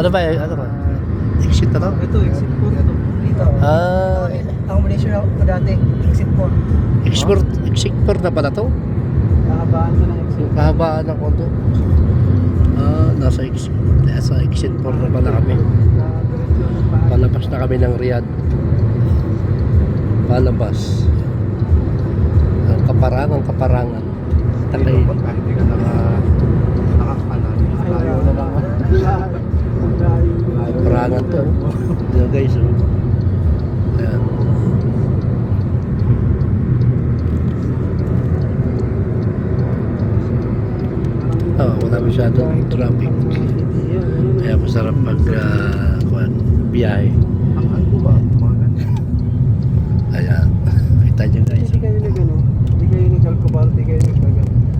Ano ba? Ano ba? Exit na to? Ito, exit po ito. Dito. Accommodation ako dati. Exit po. Exit na pala to? Kahabaan ko ng exit. Kahabaan ng kondo. Nasa exit 4 na pala kami. Palabas na kami ng Riyadh. Palabas. Ang kaparangan. Takay. Kahit hindi ka nakakanan. Layo na lang. Kaparangan to. Yan guys. Ayan. Wala masyadong traffic. Kaya masarap biyahe.